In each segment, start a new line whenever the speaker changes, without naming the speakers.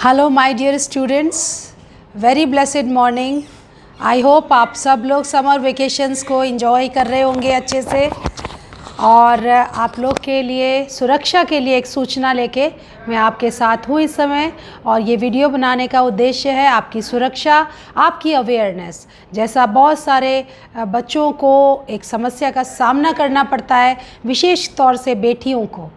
Hello my dear students, very blessed morning. I hope आप सब लोग समर वेकेशंस को एंजॉय कर रहे होंगे अच्छे से। और आप लोग के लिए सुरक्षा के लिए एक सूचना लेके मैं आपके साथ हूँ इस समय। और ये वीडियो बनाने का उद्देश्य है आपकी सुरक्षा, आपकी अवेयरनेस। जैसा बहुत सारे बच्चों को एक समस्या का सामना करना पड़ता है, विशेष तौर से बेटियों को,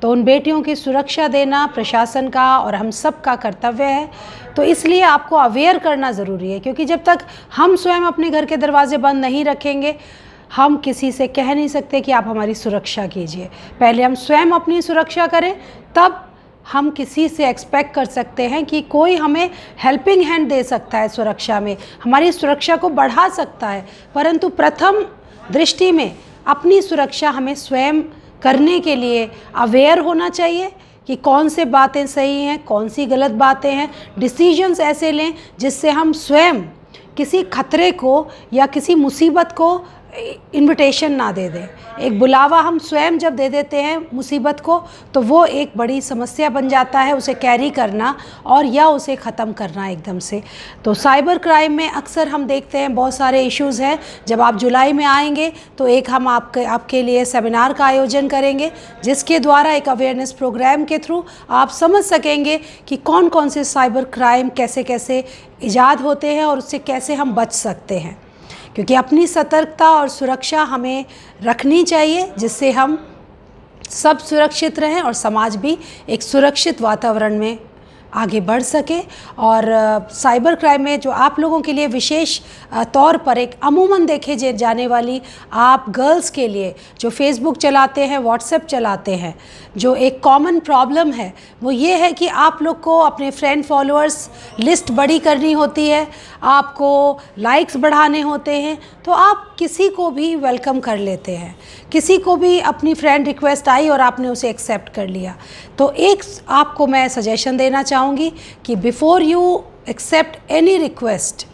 तो उन बेटियों की सुरक्षा देना प्रशासन का और हम सब का कर्तव्य है। तो इसलिए आपको अवेयर करना ज़रूरी है, क्योंकि जब तक हम स्वयं अपने घर के दरवाजे बंद नहीं रखेंगे, हम किसी से कह नहीं सकते कि आप हमारी सुरक्षा कीजिए। पहले हम स्वयं अपनी सुरक्षा करें, तब हम किसी से एक्सपेक्ट कर सकते हैं कि कोई हमें हेल्पिंग हैंड दे सकता है, सुरक्षा में हमारी सुरक्षा को बढ़ा सकता है। परंतु प्रथम दृष्टि में अपनी सुरक्षा हमें स्वयं करने के लिए अवेयर होना चाहिए कि कौन से बातें सही हैं, कौन सी गलत बातें हैं। डिसीजंस ऐसे लें जिससे हम स्वयं किसी खतरे को या किसी मुसीबत को इनविटेशन ना दे दें। एक बुलावा हम स्वयं जब दे देते हैं मुसीबत को, तो वो एक बड़ी समस्या बन जाता है, उसे कैरी करना और या उसे ख़त्म करना एकदम से। तो साइबर क्राइम में अक्सर हम देखते हैं बहुत सारे इश्यूज़ हैं। जब आप जुलाई में आएंगे तो एक हम आपके लिए सेमिनार का आयोजन करेंगे, जिसके द्वारा एक अवेयरनेस प्रोग्राम के थ्रू आप समझ सकेंगे कि कौन कौन से साइबर क्राइम कैसे कैसे ईजाद होते हैं और उससे कैसे हम बच सकते हैं। क्योंकि अपनी सतर्कता और सुरक्षा हमें रखनी चाहिए, जिससे हम सब सुरक्षित रहें और समाज भी एक सुरक्षित वातावरण में आगे बढ़ सके। और साइबर क्राइम में जो आप लोगों के लिए विशेष तौर पर एक अमूमन देखे जाने वाली, आप गर्ल्स के लिए जो फेसबुक चलाते हैं, व्हाट्सएप चलाते हैं, जो एक कॉमन प्रॉब्लम है वो ये है कि आप लोग को अपने फ्रेंड फॉलोअर्स लिस्ट बड़ी करनी होती है, आपको लाइक्स बढ़ाने होते हैं, तो आप किसी को भी वेलकम कर लेते हैं। किसी को भी अपनी फ्रेंड रिक्वेस्ट आई और आपने उसे एक्सेप्ट कर लिया। तो एक आपको मैं सजेशन देना चाहूँगी कि before you accept any request,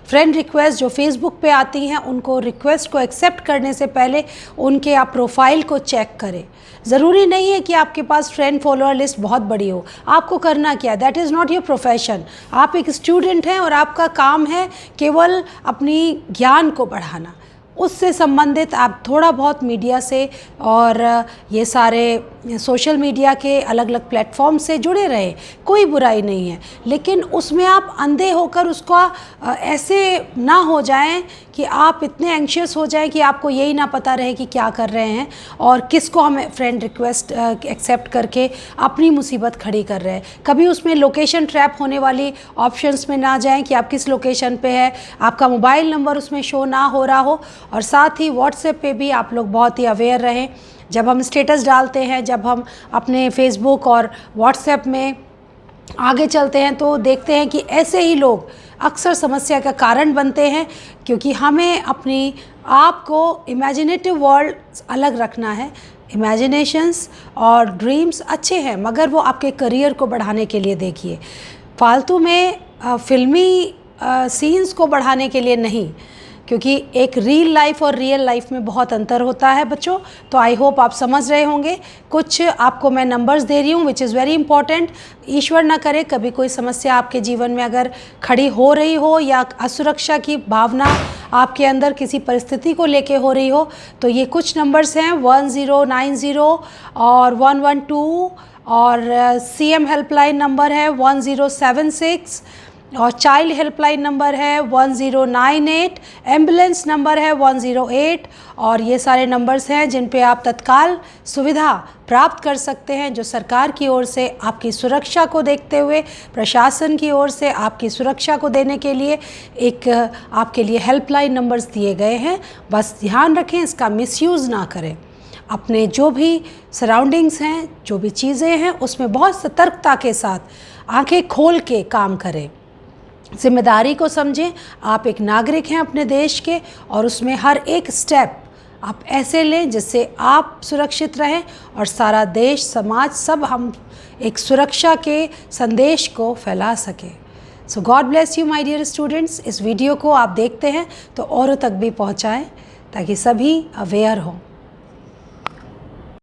friend request जो फेसबुक पे आती हैं, उनको रिक्वेस्ट को एक्सेप्ट करने से पहले उनके आप प्रोफाइल को चेक करें। ज़रूरी नहीं है कि आपके पास फ्रेंड फॉलोअर लिस्ट बहुत बड़ी हो। आपको करना क्या है, that is not your profession. आप एक स्टूडेंट हैं और आपका काम है केवल अपनी ज्ञान को बढ़ाना। उससे संबंधित आप थोड़ा बहुत मीडिया से और ये सारे सोशल मीडिया के अलग अलग प्लेटफॉर्म से जुड़े रहें, कोई बुराई नहीं है। लेकिन उसमें आप अंधे होकर उसका ऐसे ना हो जाएं कि आप इतने एंशियस हो जाएं कि आपको यही ना पता रहे कि क्या कर रहे हैं और किसको हमें फ्रेंड रिक्वेस्ट एक्सेप्ट करके अपनी मुसीबत खड़ी कर रहे हैं। कभी उसमें लोकेशन ट्रैप होने वाली ऑप्शंस में ना जाएं कि आप किस लोकेशन पे है, आपका मोबाइल नंबर उसमें शो ना हो रहा हो। और साथ ही व्हाट्सएप पे भी आप लोग बहुत ही अवेयर रहें। जब हम स्टेटस डालते हैं, जब हम अपने फेसबुक और व्हाट्सएप में आगे चलते हैं, तो देखते हैं कि ऐसे ही लोग अक्सर समस्या का कारण बनते हैं। क्योंकि हमें अपनी आप को इमेजिनेटिव वर्ल्ड अलग रखना है। इमेजिनेशंस और ड्रीम्स अच्छे हैं, मगर वो आपके करियर को बढ़ाने के लिए देखिए, फालतू में फिल्मी सीन्स को बढ़ाने के लिए नहीं। क्योंकि एक रियल लाइफ और रियल लाइफ में बहुत अंतर होता है बच्चों। तो आई होप आप समझ रहे होंगे। कुछ आपको मैं नंबर्स दे रही हूँ विच इज़ वेरी इंपॉर्टेंट। ईश्वर ना करे कभी कोई समस्या आपके जीवन में अगर खड़ी हो रही हो या असुरक्षा की भावना आपके अंदर किसी परिस्थिति को लेके हो रही हो, तो ये कुछ नंबर्स हैं 1090 और 112, और CM हेल्पलाइन नंबर है 1076, और चाइल्ड हेल्पलाइन नंबर है 1098, एम्बुलेंस नंबर है 108। और ये सारे नंबर्स हैं जिन पे आप तत्काल सुविधा प्राप्त कर सकते हैं, जो सरकार की ओर से आपकी सुरक्षा को देखते हुए, प्रशासन की ओर से आपकी सुरक्षा को देने के लिए एक आपके लिए हेल्पलाइन नंबर्स दिए गए हैं। बस ध्यान रखें, इसका मिसयूज़ ना करें। अपने जो भी सराउंडिंग्स हैं, जो भी चीज़ें हैं, उसमें बहुत सतर्कता के साथ आंखें खोल के काम करें। जिम्मेदारी को समझें। आप एक नागरिक हैं अपने देश के, और उसमें हर एक स्टेप आप ऐसे लें जिससे आप सुरक्षित रहें और सारा देश, समाज, सब हम एक सुरक्षा के संदेश को फैला सकें। So God bless you my dear students. इस वीडियो को आप देखते हैं तो औरों तक भी पहुंचाएं ताकि सभी अवेयर हों।